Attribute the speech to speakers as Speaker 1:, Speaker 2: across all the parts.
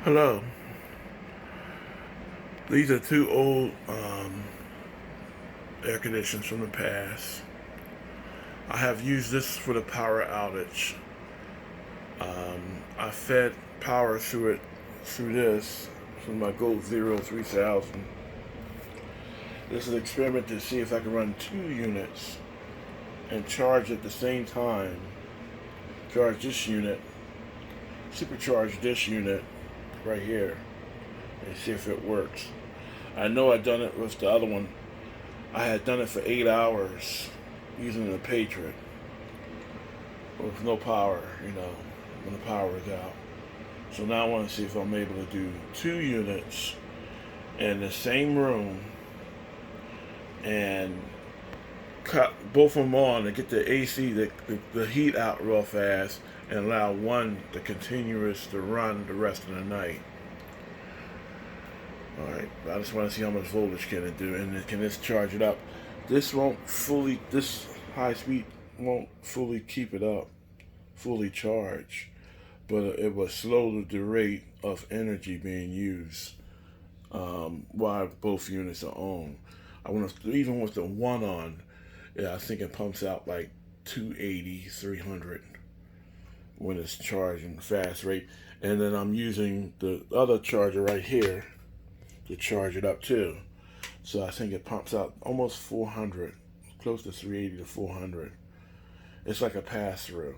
Speaker 1: Hello. These are two old air conditioners from the past. I have used this for the power outage. I fed power through this from my Gold Zero 3000. This is an experiment to see if I can run two units and charge at the same time. Charge this unit, supercharge this unit right here, and see if it works. I know I've done it with the other one. I had done it for 8 hours using the Patriot with no power, when the power is out. So now I want to see if I'm able to do two units in the same room and cut both of them on to get the AC, the heat out real fast, and allow one to continuous to run the rest of the night. Alright, I just want to see how much voltage can it do, and can this charge it up. This high speed won't fully keep it up, fully charge, but it will slow the rate of energy being used while both units are on. Even with the one on, I think it pumps out like 280, 300 when it's charging fast rate. And then I'm using the other charger right here to charge it up too. So I think it pumps out almost 400, close to 380 to 400. It's like a pass through.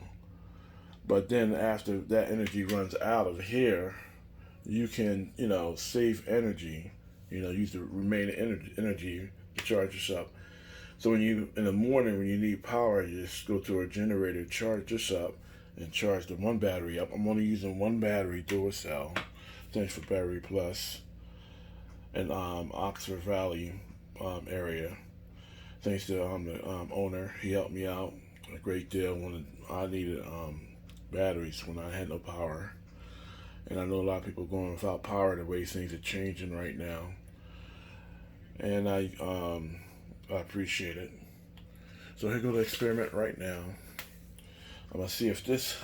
Speaker 1: But then after that energy runs out of here, you can, save energy, use the remaining energy to charge yourself. So in the morning when you need power, you just go to a generator, charge this up, and charge the one battery up. I'm only using one battery dual cell. Thanks for Battery Plus in Oxford Valley area. Thanks to the owner, he helped me out a great deal when I needed batteries when I had no power. And I know a lot of people going without power the way things are changing right now. And I appreciate it. So here goes the experiment right now. I'm gonna see if this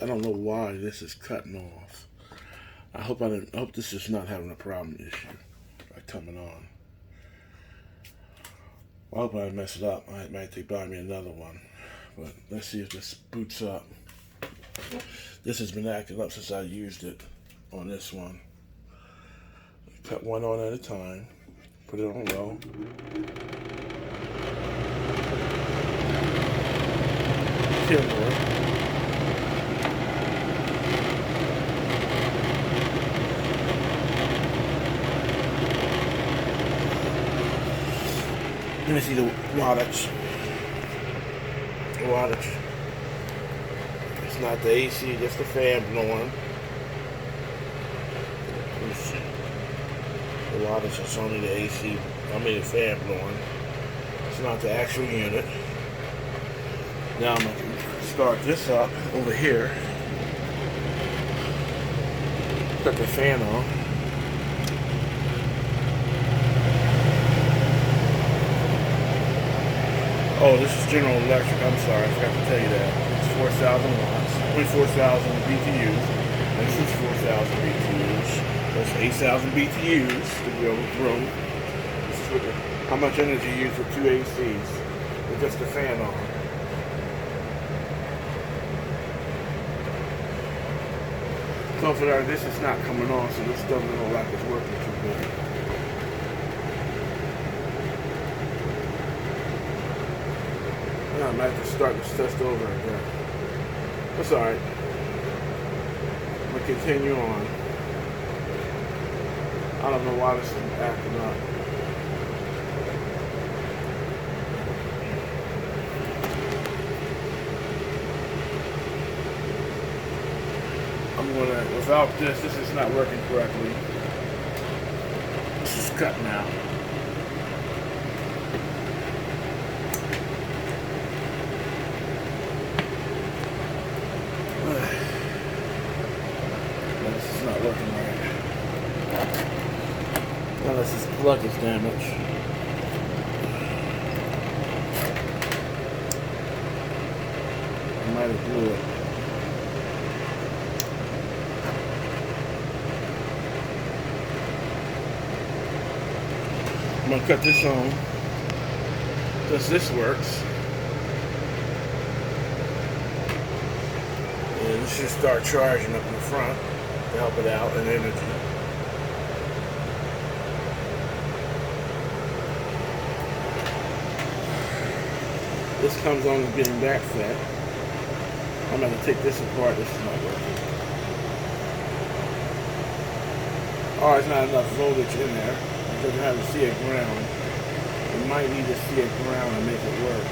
Speaker 1: I don't know why this is cutting off. I hope this is not having a problem issue by coming on. I hope I mess it up. I might have to buy me another one. But let's see if this boots up. This has been acting up since I used it on this one. Cut one on at a time. Put it on low. Kill more. Let me see the wattage. It's not the AC, just the fan blowing. Let me see. The wattage is only the AC. The fan blowing. It's not the actual unit. Now I'm going to start this up over here. Cut the fan on. Oh, this is General Electric. I'm sorry, I forgot to tell you that. It's 4,000 watts, 24,000 BTUs. This is 4,000 BTUs. That's 8,000 BTUs to go room. This is how much energy you use for two ACs with just the fan on. So for that, this is not coming on, so this doesn't look like it's working too good. I might have to start this test over again. That's alright. I'm going to continue on. I don't know why this is acting up. Without this is not working correctly. This is cutting out. This is not working right. Unless this plug is damaged. I might have blew it. gonna cut this on. Does this works? And it should start charging up in the front to help it out and energy. This comes on getting back set. I'm going to take this apart. This is not working. Oh, it's not enough voltage in there. It doesn't have to see a ground. You might need to see a ground to make it work.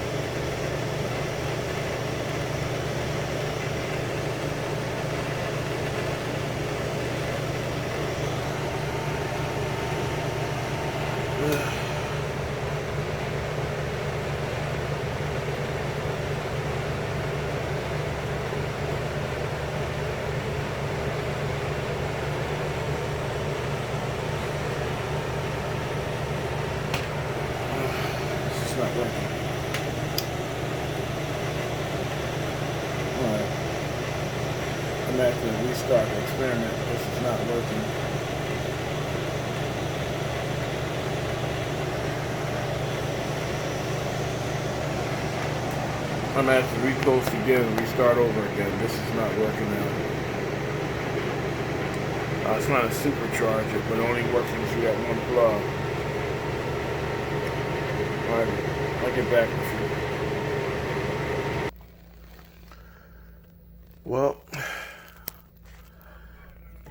Speaker 1: Not working. Alright. I'm going to restart the experiment. This is not working. I'm going to have to repost again and restart over again. This is not working now. I was trying to supercharge it, but only working through that one plug. Alright, I'll get back with you. Well,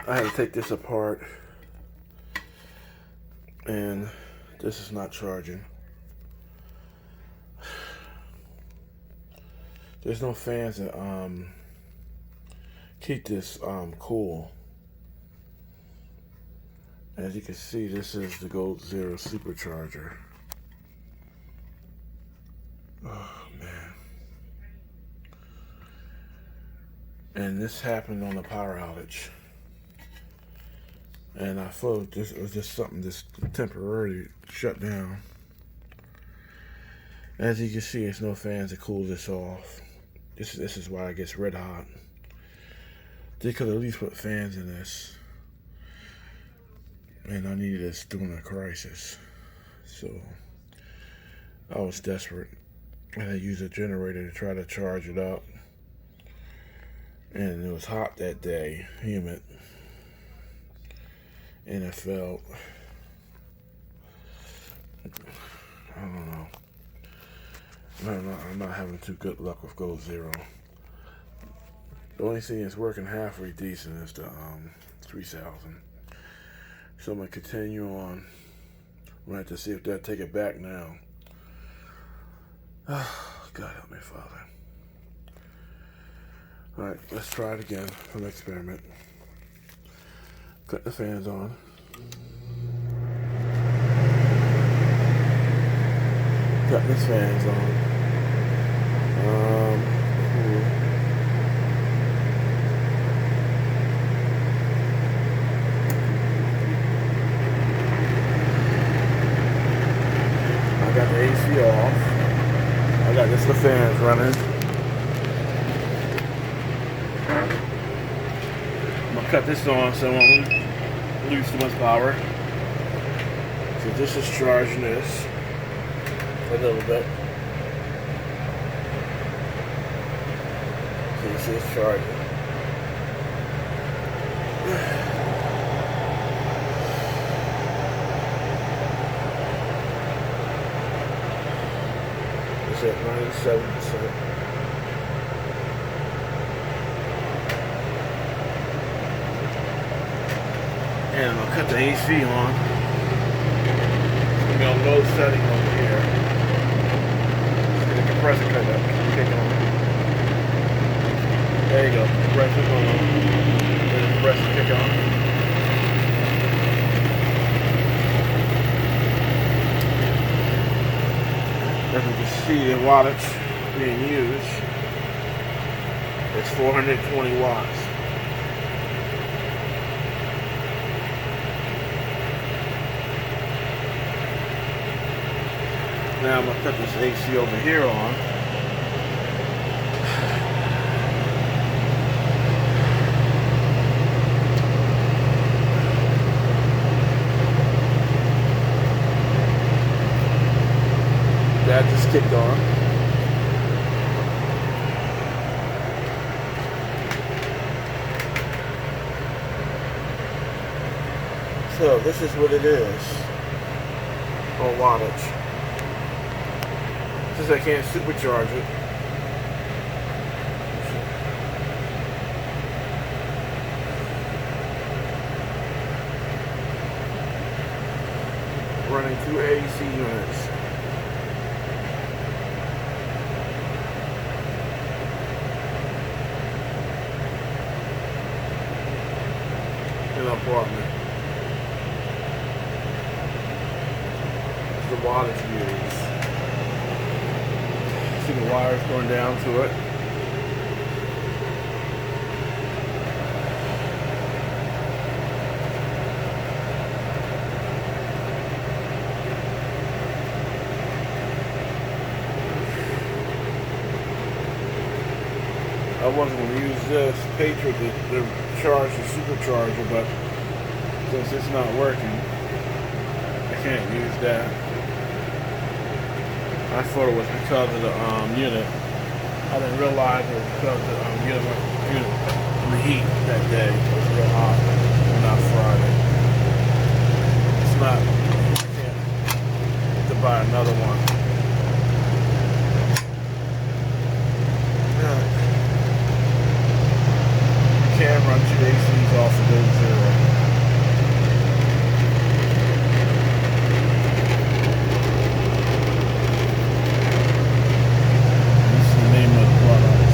Speaker 1: I had to take this apart, and this is not charging. There's no fans that keep this cool. As you can see, this is the Gold Zero supercharger. Oh man. And this happened on a power outage. And I thought this was just something just temporarily shut down. As you can see, there's no fans to cool this off. This is why it gets red hot. They could at least put fans in this. And I needed this during a crisis. So I was desperate. And I used a generator to try to charge it up. And it was hot that day, humid. And I felt, I don't know. I'm not having too good luck with Gold Zero. The only thing that's working halfway decent is the 3000. So I'm gonna continue on. I'm gonna have to see if they'll take it back now. Oh, God help me, Father. Alright, let's try it again for the experiment. Cut the fans on. Cut these fans on. Cool. I got the AC off. I got just the fans running. I'm gonna cut this on so I won't lose too much power. So this is charging this a little bit. So you see it's charging. It's at 97%. And I'm going to cut the AC on. It's going to be on low setting over here. Just get the compressor kick on. There you go. Compressor going on. Let the compressor kick on. As you can see, the wattage being used is 420 watts. Now I'm going to cut this AC over here on. So this is what it is on wattage. Since I can't supercharge it, running 2 AC units. In an apartment. The wattage used. See the wires going down to it. I wasn't going to use this Patriot to charge the supercharger, but since it's not working, I can't use that. I thought it was because of the unit. I didn't realize it was because of the unit, the heat that day. It was real hot, not Friday. It's not, I can't have to buy another one. Can run 2 ACs off of those zero. This is the name of the product.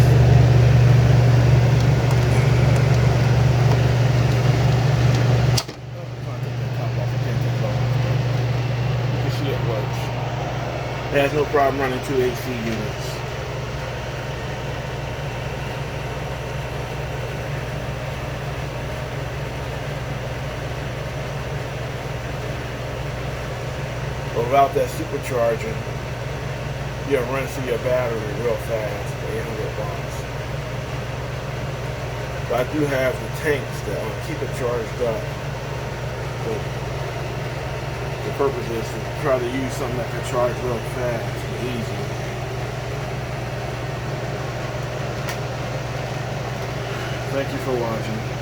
Speaker 1: I'm trying to take that top off. I can't take it off. You can see it works. It has no problem running 2 AC units. Without that supercharging, you'll run through your battery real fast, 800 watts. But I do have the tanks that keep it charged up. But the purpose is to try to use something that can charge real fast and easy. Thank you for watching.